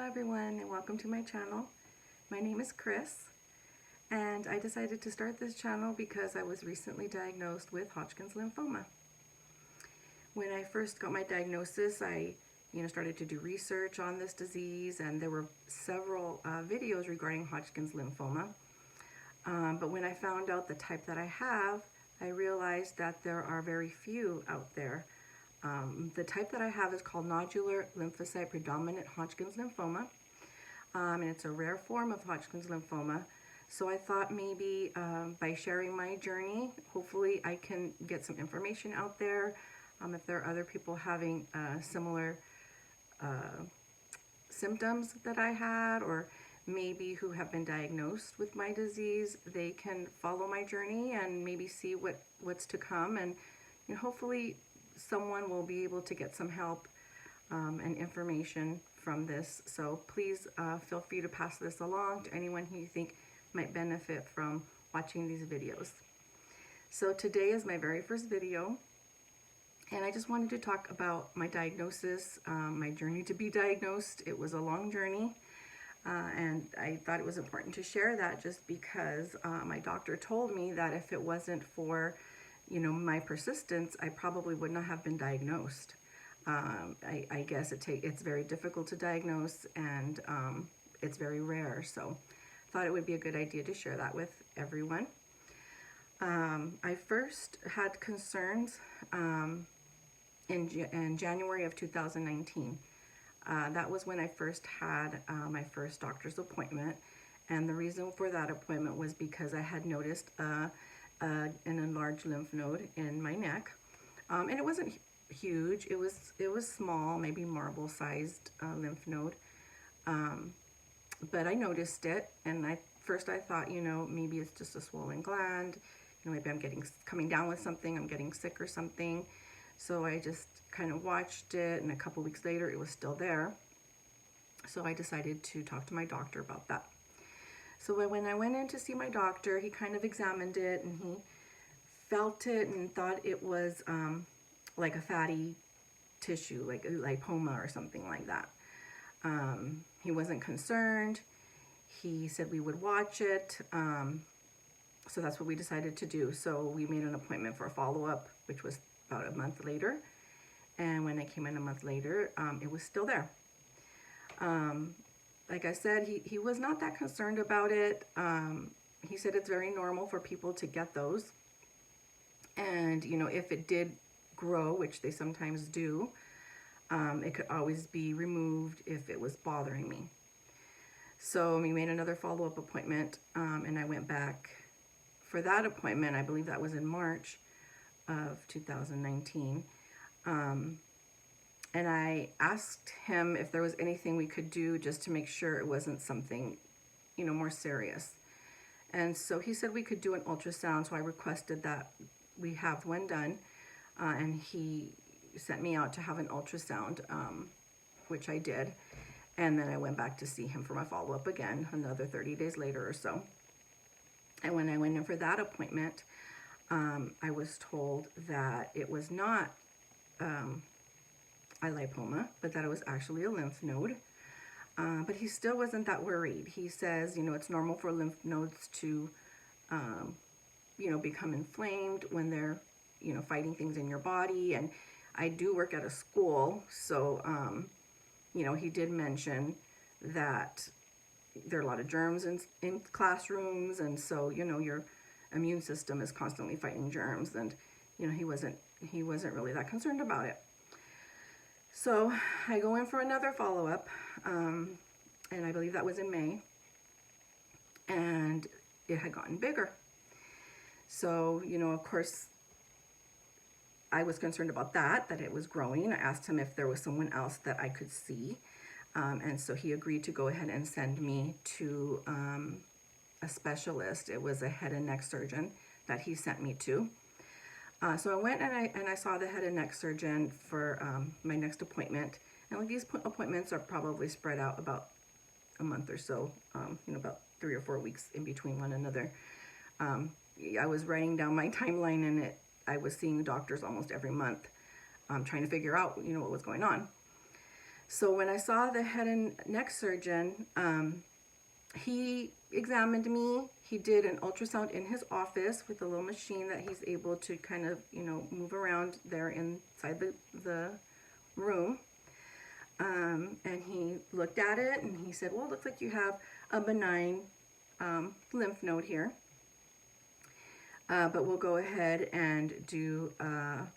everyone, and welcome to my channel. My name is Chris, and I decided to start this channel because I was recently diagnosed with Hodgkin's lymphoma. When I first got my diagnosis, I started to do research on this disease, and there were several videos regarding Hodgkin's lymphoma. But when I found out the type that I have, I realized that there are very few out there. The type that I have is called Nodular Lymphocyte-Predominant Hodgkin's lymphoma, and it's a rare form of Hodgkin's lymphoma. So I thought maybe by sharing my journey, hopefully I can get some information out there. If there are other people having similar symptoms that I had, or maybe who have been diagnosed with my disease, they can follow my journey and maybe see what's to come, and hopefully someone will be able to get some help and information from this. So please feel free to pass this along to anyone who you think might benefit from watching these videos. So today is my very first video, and I just wanted to talk about my diagnosis, my journey to be diagnosed. It was a long journey, and I thought it was important to share that just because my doctor told me that if it wasn't for my persistence, I probably would not have been diagnosed. I guess it's very difficult to diagnose, and it's very rare. So I thought it would be a good idea to share that with everyone. I first had concerns in January of 2019. That was when I first had my first doctor's appointment. And the reason for that appointment was because I had noticed an enlarged lymph node in my neck, and it wasn't huge. It was small, maybe marble-sized lymph node, but I noticed it, and first I thought, maybe it's just a swollen gland. Maybe I'm coming down with something. I'm getting sick or something. So I just kind of watched it, and a couple weeks later, it was still there. So I decided to talk to my doctor about that. So when I went in to see my doctor, he kind of examined it, and he felt it and thought it was like a fatty tissue, like a lymphoma or something like that. He wasn't concerned. He said we would watch it. So that's what we decided to do. So we made an appointment for a follow-up, which was about a month later. And when I came in a month later, it was still there. Like I said, he was not that concerned about it. He said it's very normal for people to get those. And, if it did grow, which they sometimes do, it could always be removed if it was bothering me. So we made another follow-up appointment, and I went back for that appointment. I believe that was in March of 2019. And I asked him if there was anything we could do just to make sure it wasn't something, more serious. And so he said we could do an ultrasound, so I requested that we have one done, and he sent me out to have an ultrasound, which I did. And then I went back to see him for my follow-up again, another 30 days later or so. And when I went in for that appointment, I was told that it was not a lymphoma, but that it was actually a lymph node. But he still wasn't that worried. He says, it's normal for lymph nodes to, become inflamed when they're, fighting things in your body. And I do work at a school, so, he did mention that there are a lot of germs in classrooms, and so, your immune system is constantly fighting germs, and, he wasn't really that concerned about it. So I go in for another follow-up, and I believe that was in May, and it had gotten bigger. So, of course, I was concerned about that it was growing. I asked him if there was someone else that I could see, and so he agreed to go ahead and send me to a specialist. It was a head and neck surgeon that he sent me to. So I went and I saw the head and neck surgeon for my next appointment. And these appointments are probably spread out about a month or so, about 3 or 4 weeks in between one another. I was writing down my timeline, and I was seeing doctors almost every month, trying to figure out, what was going on. So when I saw the head and neck surgeon, he examined me. He did an ultrasound in his office with a little machine that he's able to kind of, move around there inside the room. And he looked at it and he said, well, it looks like you have a benign lymph node here. But we'll go ahead and do a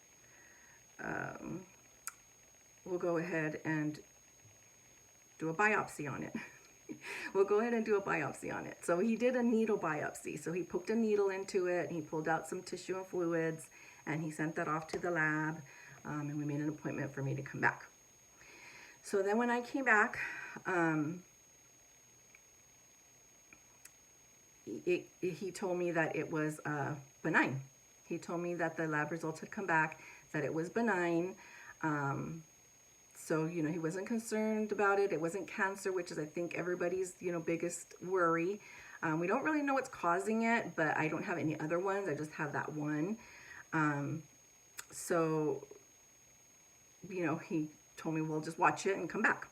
biopsy on it. We'll go ahead and do a biopsy on it. So he did a needle biopsy. So he poked a needle into it, and he pulled out some tissue and fluids, and he sent that off to the lab, and we made an appointment for me to come back. So then when I came back, he told me that it was benign. He told me that the lab results had come back, that it was benign. So, he wasn't concerned about it. It wasn't cancer, which is, I think, everybody's, biggest worry. We don't really know what's causing it, but I don't have any other ones. I just have that one. So, he told me, well, just watch it and come back.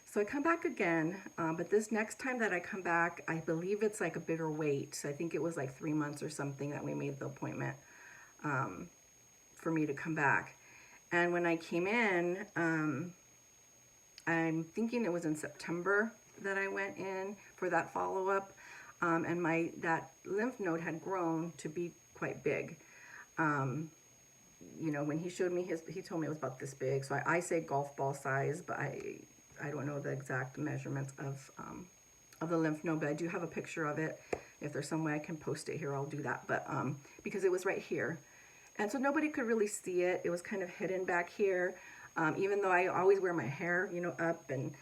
So I come back again, but this next time that I come back, I believe it's like a bigger wait. So I think it was like 3 months or something that we made the appointment for me to come back. And when I came in, I'm thinking it was in September that I went in for that follow-up, and that lymph node had grown to be quite big. When he showed me he told me it was about this big. So I say golf ball size, but I don't know the exact measurements of the lymph node, but I do have a picture of it. If there's some way I can post it here, I'll do that. But because it was right here. And so nobody could really see it. It was kind of hidden back here. Even though I always wear my hair, up, and,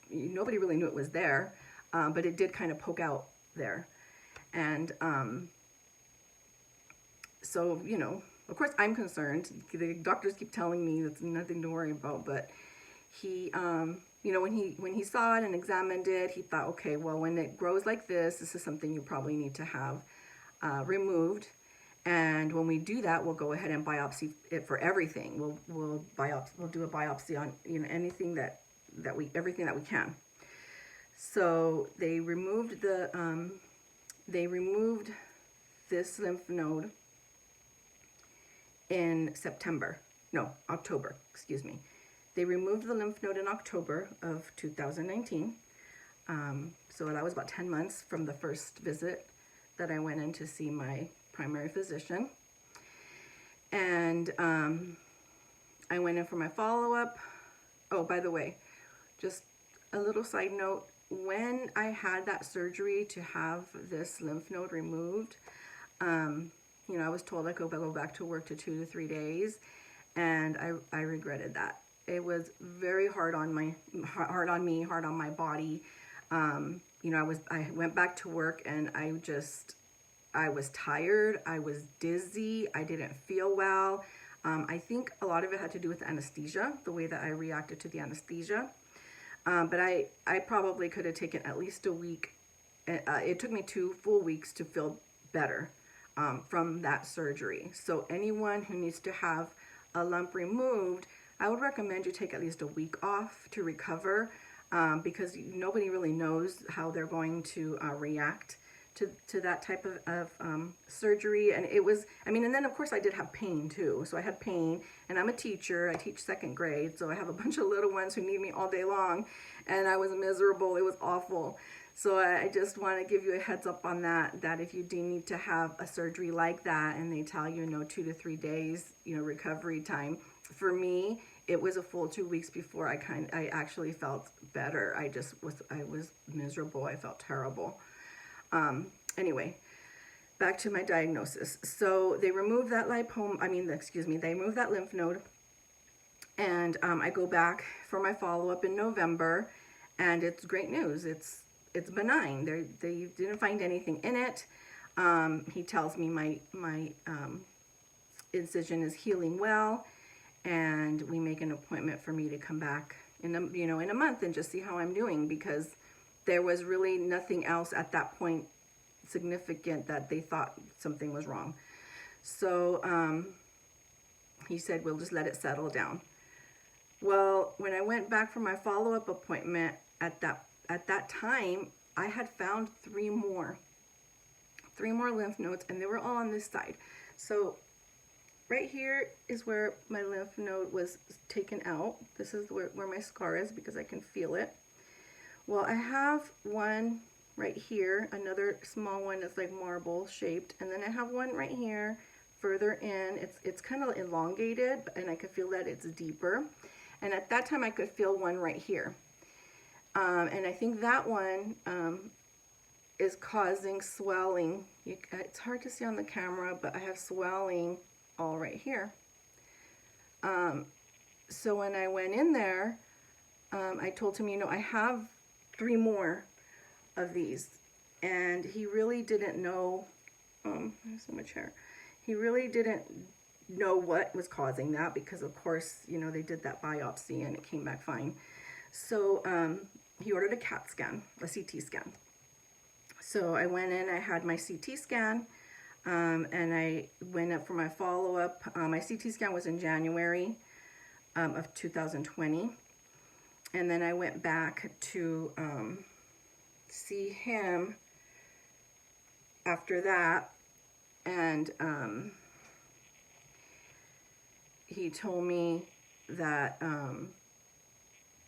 nobody really knew it was there. But it did kind of poke out there. And so, of course I'm concerned. The doctors keep telling me that's nothing to worry about, but he, when he saw it and examined it, he thought, okay, well, when it grows like this is something you probably need to have removed. And when we do that, we'll go ahead and biopsy it for everything. We'll do a biopsy on anything everything that we can. So they removed this lymph node in October, excuse me. They removed the lymph node in October of 2019. So that was about 10 months from the first visit that I went in to see my primary physician. And I went in for my follow-up. Oh, by the way, just a little side note, when I had that surgery to have this lymph node removed, I was told I could go back to work to 2 to 3 days, and I regretted that. It was very hard on me, hard on my body. I went back to work, and I was tired, I was dizzy, I didn't feel well. I think a lot of it had to do with anesthesia, the way that I reacted to the anesthesia. But I probably could have taken at least a week. It took me 2 full weeks to feel better from that surgery. So anyone who needs to have a lump removed, I would recommend you take at least a week off to recover, because nobody really knows how they're going to react to that type of surgery. And it was, and then of course I did have pain too. So I had pain, and I'm a teacher, I teach 2nd grade, so I have a bunch of little ones who need me all day long, and I was miserable, it was awful. So I just want to give you a heads up on that if you do need to have a surgery like that, and they tell you, 2 to 3 days, recovery time. For me, it was a full 2 weeks before I actually felt better. I was miserable, I felt terrible. Anyway, back to my diagnosis. So they removed that they removed that lymph node, and I go back for my follow-up in November, and it's great news. It's benign. They didn't find anything in it. He tells me my incision is healing well, and we make an appointment for me to come back in a month and just see how I'm doing, because there was really nothing else at that point significant that they thought something was wrong. So he said, we'll just let it settle down. Well, when I went back for my follow-up appointment at that time, I had found three more lymph nodes, and they were all on this side. So right here is where my lymph node was taken out. This is where my scar is because I can feel it. Well, I have one right here, another small one that's like marble shaped, and then I have one right here further in. It's kind of elongated, and I could feel that it's deeper. And at that time I could feel one right here. And I think that one is causing swelling. It's hard to see on the camera, but I have swelling all right here. So when I went in there, I told him, you know, I have 3 more of these. And he really didn't know, there's so much hair. He really didn't know what was causing that because, of course, you know, they did that biopsy and it came back fine. So he ordered a CAT scan, a CT scan. So I went in, I had my CT scan, and I went up for my follow-up. My CT scan was in January of 2020. And then I went back to see him after that, and he told me that,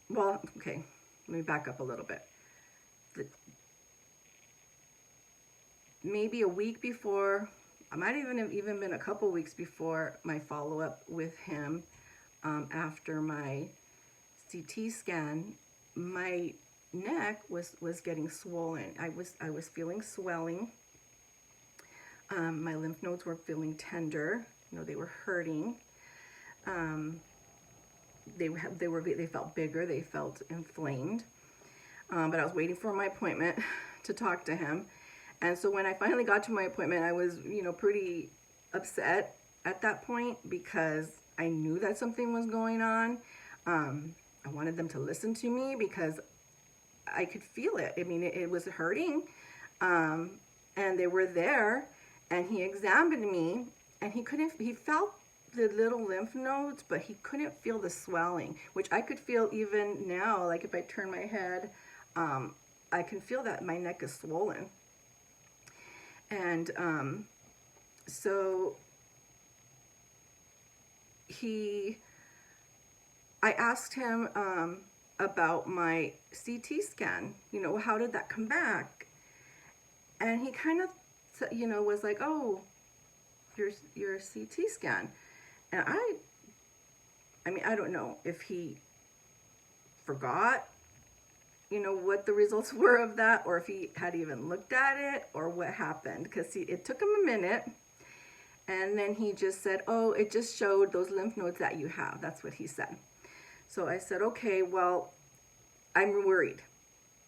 well, okay, let me back up a little bit. Maybe a week before, I might have even been a couple weeks before my follow-up with him, after my CT scan, my neck was getting swollen. I was feeling swelling. My lymph nodes were feeling tender. You know, they were hurting. They felt bigger. They felt inflamed. But I was waiting for my appointment to talk to him. And so when I finally got to my appointment, I was, you know, pretty upset at that point because I knew that something was going on. I wanted them to listen to me because I could feel it. I mean, it was hurting. And they were there, and he examined me, and he felt the little lymph nodes, but he couldn't feel the swelling, which I could feel even now. Like if I turn my head, I can feel that my neck is swollen. And so I asked him about my CT scan, you know, how did that come back? And he kind of, you know, was like, oh, your CT scan. And I mean, I don't know if he forgot, you know, what the results were of that, or if he had even looked at it, or what happened, because it took him a minute. And then he just said, oh, it just showed those lymph nodes that you have. That's what he said. So I said, okay, well, I'm worried.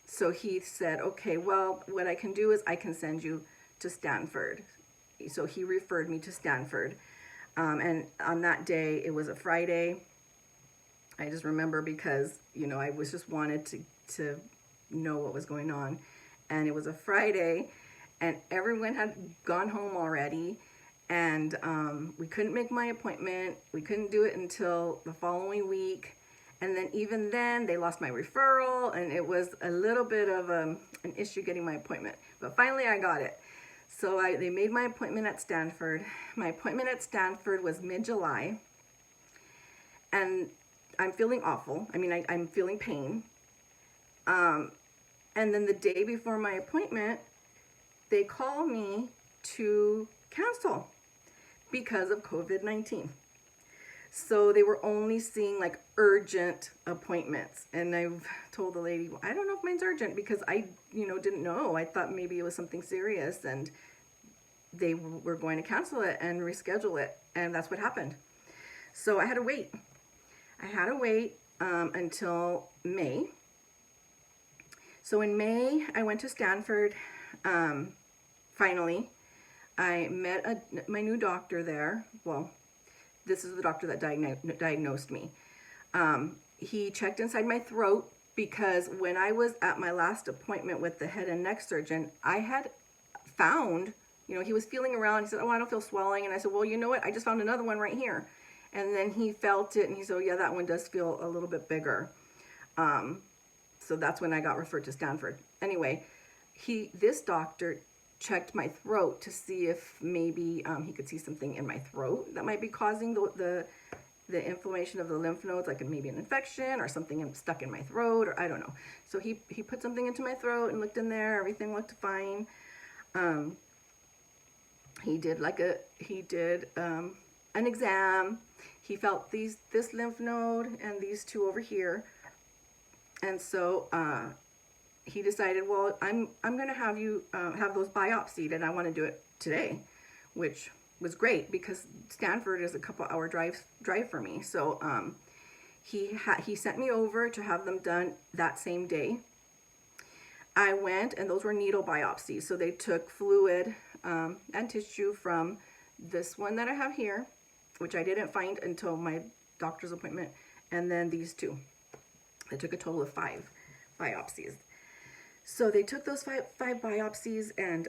So he said, okay, well, what I can do is I can send you to Stanford. So he referred me to Stanford. And on that day, it was a Friday. I just remember because, you know, I was just wanted to know what was going on. And it was a Friday, and everyone had gone home already. And we couldn't make my appointment. We couldn't do it until the following week. And then even then, they lost my referral, and it was a little bit of an issue getting my appointment. But finally, I got it. So they made my appointment at Stanford. My appointment at Stanford was mid-July. And I'm feeling awful. I mean, I'm feeling pain. And then the day before my appointment, they call me to cancel because of COVID-19. So they were only seeing like urgent appointments. And I told the lady, well, I don't know if mine's urgent because I, you know, didn't know. I thought maybe it was something serious, and they were going to cancel it and reschedule it. And that's what happened. So I had to wait. I had to wait until May. So in May, I went to Stanford. Finally, I met my new doctor there. Well, this is the doctor that diagnosed me. He checked inside my throat because when I was at my last appointment with the head and neck surgeon, I had found, you know, he was feeling around. He said, oh, I don't feel swelling. And I said, well, you know what? I just found another one right here. And then he felt it and he said, oh yeah, that one does feel a little bit bigger. So that's when I got referred to Stanford. Anyway, this doctor checked my throat to see if maybe he could see something in my throat that might be causing the inflammation of the lymph nodes, like maybe an infection or something stuck in my throat, or I don't know. So he put something into my throat and looked in there. Everything looked fine. He did an exam. He felt this lymph node and these two over here, and so he decided, well, I'm going to have you have those biopsied, and I want to do it today, which was great because Stanford is a couple-hour drive for me. So he sent me over to have them done that same day. I went, and those were needle biopsies. So they took fluid and tissue from this one that I have here, which I didn't find until my doctor's appointment, and then these two. They took a total of 5 biopsies. So they took those five biopsies, and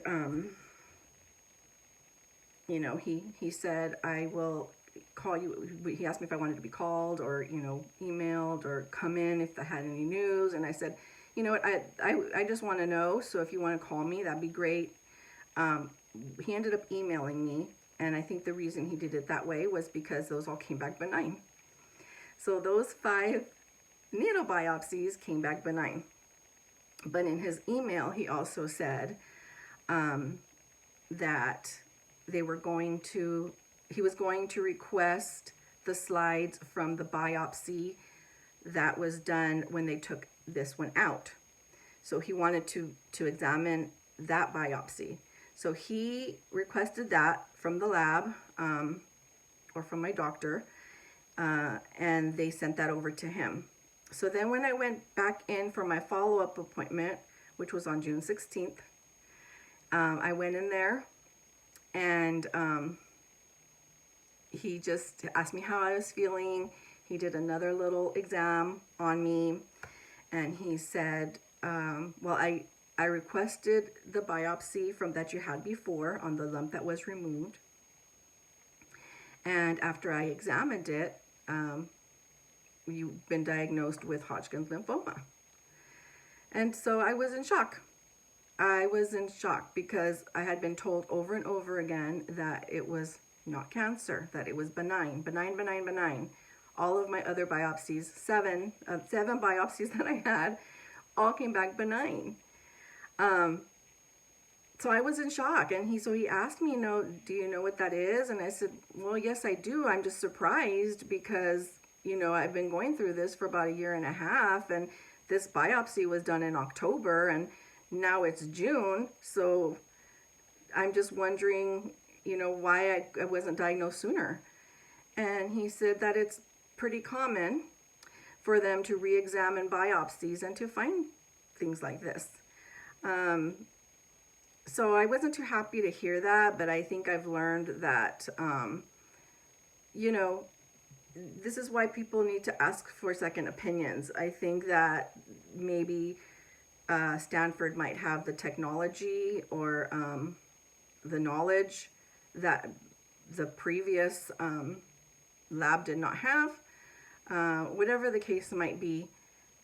you know, he said, I will call you. He asked me if I wanted to be called or, you know, emailed or come in if I had any news. And I said, you know what, I just want to know. So if you want to call me, that'd be great. He ended up emailing me. And I think the reason he did it that way was because those all came back benign. So those 5 needle biopsies came back benign. But in his email, he also said that he was going to request the slides from the biopsy that was done when they took this one out. So he wanted to examine that biopsy. So he requested that from the lab or from my doctor, and they sent that over to him. So then when I went back in for my follow-up appointment, which was on June 16th, I went in there, and he just asked me how I was feeling. He did another little exam on me, and he said, well, I requested the biopsy from that you had before on the lump that was removed. And after I examined it, you've been diagnosed with Hodgkin's lymphoma. And so I was in shock. I was in shock because I had been told over and over again that it was not cancer, that it was benign, benign, benign, benign. All of my other biopsies, seven biopsies that I had, all came back benign. So I was in shock, and he asked me, do you know what that is? And I said, well, yes, I do. I'm just surprised because, I've been going through this for about 1.5 years, and this biopsy was done in October, and now it's June. So I'm just wondering, why I wasn't diagnosed sooner. And he said that it's pretty common for them to re-examine biopsies and to find things like this. So I wasn't too happy to hear that, but I think I've learned that, this is why people need to ask for second opinions. I think that maybe Stanford might have the technology or the knowledge that the previous lab did not have. Whatever the case might be,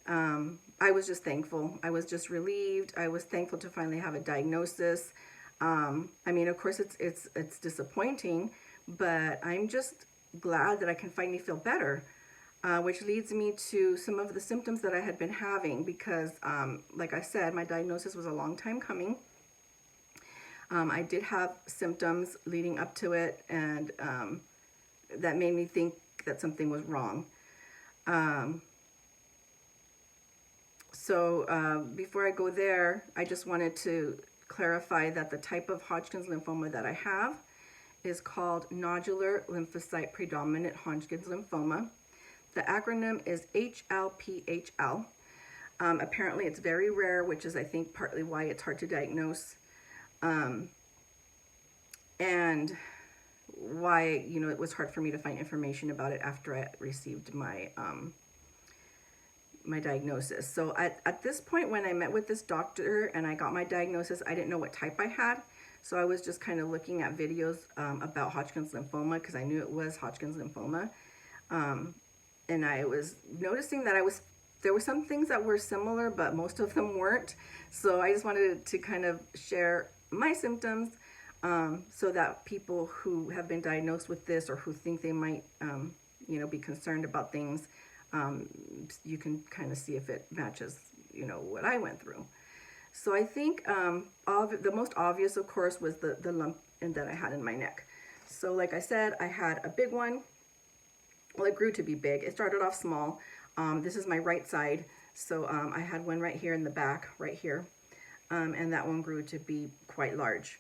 I was just thankful. I was just relieved. I was thankful to finally have a diagnosis. I mean, of course, it's disappointing, but I'm just glad that I can finally feel better, which leads me to some of the symptoms that I had been having because, like I said, my diagnosis was a long time coming. I did have symptoms leading up to it, and that made me think that something was wrong. So before I go there, I just wanted to clarify that the type of Hodgkin's lymphoma that I have is called Nodular Lymphocyte-Predominant Hodgkin's lymphoma. The acronym is HLPHL. Apparently it's very rare, which is I think partly why it's hard to diagnose, and why it was hard for me to find information about it after I received my my diagnosis. So at this point, when I met with this doctor and I got my diagnosis, I didn't know what type I had. So I was just kind of looking at videos about Hodgkin's lymphoma because I knew it was Hodgkin's lymphoma. And I was noticing that there were some things that were similar, but most of them weren't. So I just wanted to kind of share my symptoms, so that people who have been diagnosed with this or who think they might, be concerned about things, you can kind of see if it matches, what I went through. So I think the most obvious, of course, was the lump that I had in my neck. So like I said, I had a big one. Well, it grew to be big. It started off small. This is my right side. So I had one right here in the back, right here. And that one grew to be quite large.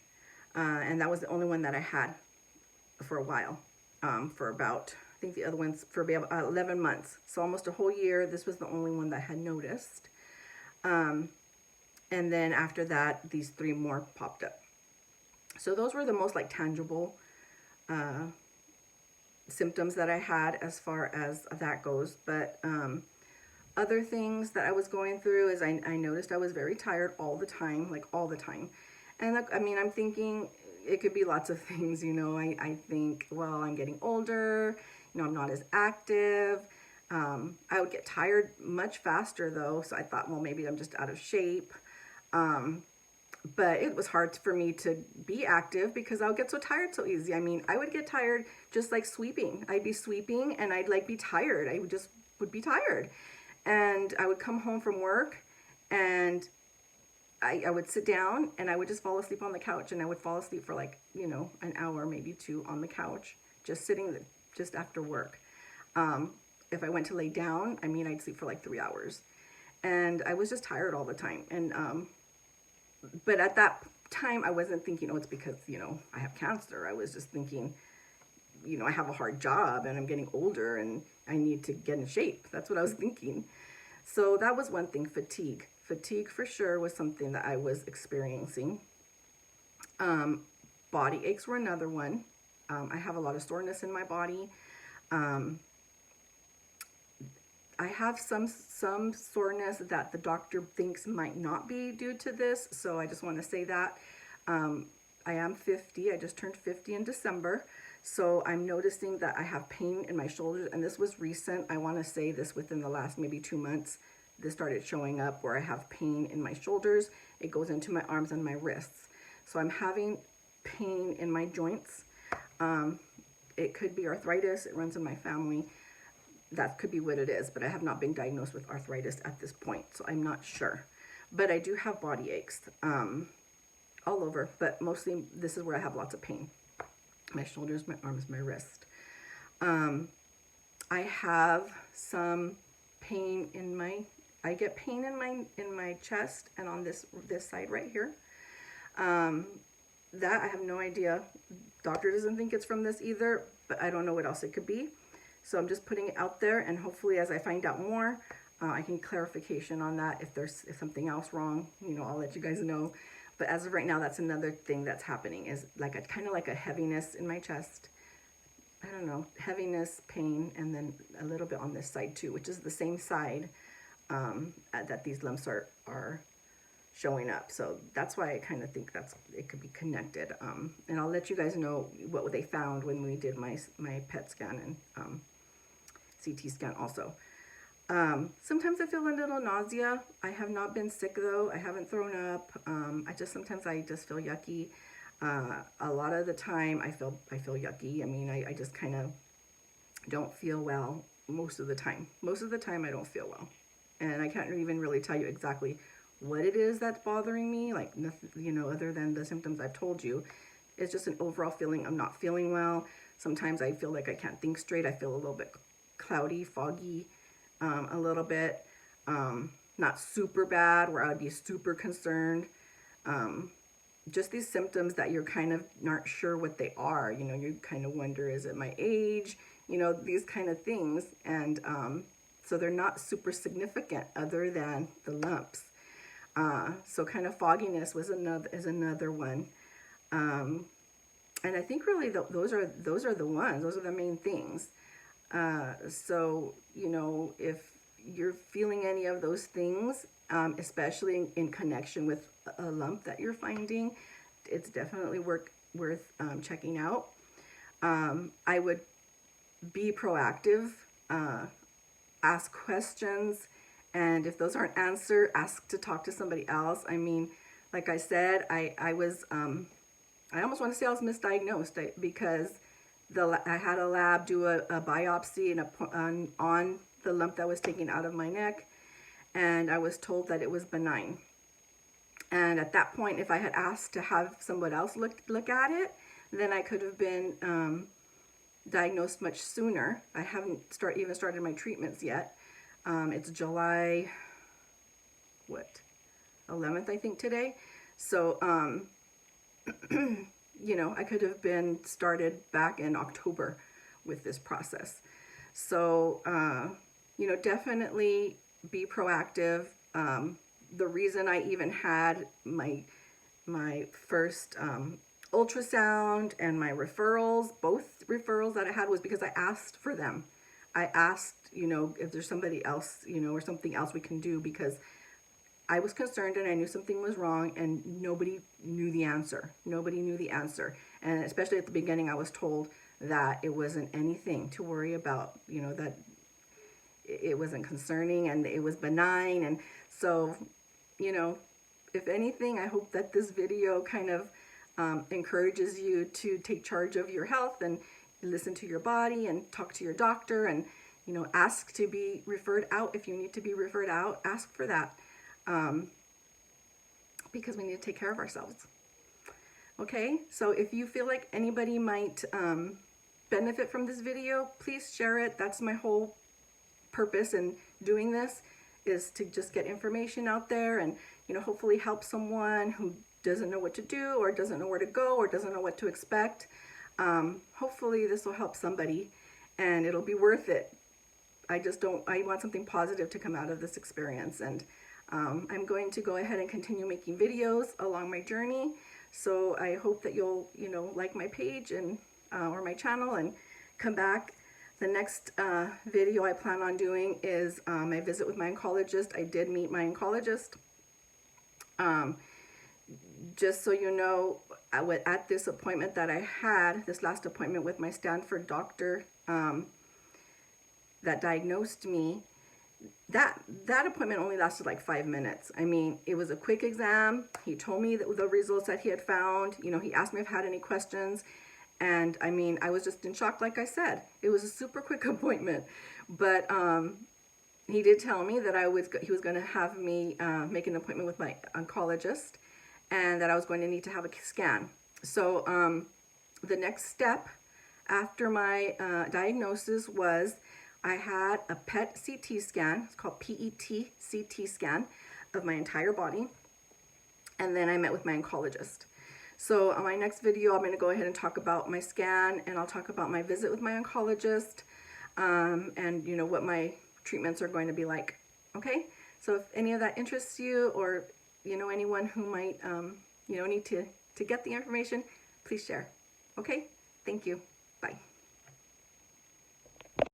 And that was the only one that I had for a while, for about, I think the other ones for about 11 months. So almost a whole year. This was the only one that I had noticed. And then after that, these 3 more popped up. So those were the most like tangible symptoms that I had as far as that goes. But other things that I was going through is I noticed I was very tired all the time, like all the time. And look, I mean, I'm thinking it could be lots of things, I think, well, I'm getting older, I'm not as active. I would get tired much faster though. So I thought, well, maybe I'm just out of shape. But it was hard for me to be active because I would get so tired so easy. I mean, I would get tired just like sweeping. I'd be sweeping and I'd like be tired. I would be tired. And I would come home from work and I would sit down and I would just fall asleep on the couch, and I would fall asleep for like, an hour, maybe 2 on the couch, just sitting just after work. If I went to lay down, I mean, I'd sleep for like 3 hours, and I was just tired all the time. And, but at that time I wasn't thinking, oh, it's because, I have cancer. I was just thinking, I have a hard job and I'm getting older and I need to get in shape. That's what I was thinking. So that was one thing. Fatigue for sure was something that I was experiencing. Body aches were another one. I have a lot of soreness in my body. I have some soreness that the doctor thinks might not be due to this. So I just want to say that. I am 50. I just turned 50 in December. So I'm noticing that I have pain in my shoulders, and this was recent. I want to say this within the last maybe 2 months. This started showing up where I have pain in my shoulders. It goes into my arms and my wrists. So I'm having pain in my joints. It could be arthritis. It runs in my family. That could be what it is, but I have not been diagnosed with arthritis at this point, so I'm not sure. But I do have body aches all over, but mostly this is where I have lots of pain. My shoulders, my arms, my wrist. I have some pain I get pain in my chest and on this side right here. That I have no idea. Doctor doesn't think it's from this either, but I don't know what else it could be. So I'm just putting it out there, and hopefully as I find out more, I can get clarification on that. If something else wrong, I'll let you guys know. But as of right now, that's another thing that's happening, is like kind of like a heaviness in my chest. I don't know, heaviness, pain, and then a little bit on this side too, which is the same side that these lumps are showing up. So that's why I kind of think it could be connected. And I'll let you guys know what they found when we did my PET scan and CT scan also. Sometimes I feel a little nausea. I have not been sick though. I haven't thrown up. Sometimes I just feel yucky. A lot of the time I feel yucky. I mean, I just kind of don't feel well most of the time. Most of the time I don't feel well. And I can't even really tell you exactly what it is that's bothering me, like nothing, other than the symptoms I've told you. It's just an overall feeling I'm not feeling well. Sometimes I feel like I can't think straight. I feel a little bit cloudy, foggy, a little bit. Not super bad where I would be super concerned. Just these symptoms that you're kind of not sure what they are. You kind of wonder, is it my age? These kind of things. And so they're not super significant other than the lumps. So kind of fogginess is another one. And I think really those are the ones. Those are the main things. So, if you're feeling any of those things, especially in connection with a lump that you're finding, it's definitely worth checking out. I would be proactive, ask questions, and if those aren't answered, ask to talk to somebody else. I mean, like I said, I was, I almost want to say I was misdiagnosed because I had a lab do a biopsy on the lump that was taken out of my neck, and I was told that it was benign. And at that point, if I had asked to have someone else look at it, then I could have been diagnosed much sooner. I haven't even started my treatments yet. It's July, 11th, I think, today. So, you know, I could have been started back in October with this process. So, you know, definitely be proactive. The reason I even had my first ultrasound and my referrals, both referrals that I had, was because I asked for them. I asked, you know, if there's somebody else, you know, or something else we can do, because I was concerned and I knew something was wrong, and nobody knew the answer. Nobody knew the answer. And especially at the beginning, I was told that it wasn't anything to worry about, you know, that it wasn't concerning and it was benign. And so, you know, if anything, I hope that this video kind of encourages you to take charge of your health and listen to your body and talk to your doctor, and, you know, ask to be referred out. If you need to be referred out, ask for that, because we need to take care of ourselves. Okay, so if you feel like anybody might benefit from this video, please share it. That's my whole purpose in doing this, is to just get information out there and, you know, hopefully help someone who doesn't know what to do, or doesn't know where to go, or doesn't know what to expect. Hopefully this will help somebody, and it'll be worth it. I want something positive to come out of this experience, and I'm going to go ahead and continue making videos along my journey. So I hope that you'll, you know, like my page and or my channel and come back. The next video I plan on doing is my visit with my oncologist. I did meet my oncologist. Just so you know, at this appointment that I had, this last appointment with my Stanford doctor that diagnosed me, that appointment only lasted like 5 minutes. I mean, it was a quick exam. He told me that the results that he had found. You know, he asked me if I had any questions. And I mean, I was just in shock, like I said. It was a super quick appointment. But he did tell me that he was going to have me make an appointment with my oncologist, and that I was going to need to have a scan. So the next step after my diagnosis was I had a PET CT scan. It's called PET CT scan of my entire body. And then I met with my oncologist. So on my next video, I'm going to go ahead and talk about my scan, and I'll talk about my visit with my oncologist, and, you know, what my treatments are going to be like. Okay? So if any of that interests you, or, you know, anyone who might, you know, need to get the information, please share. Okay? Thank you. Bye.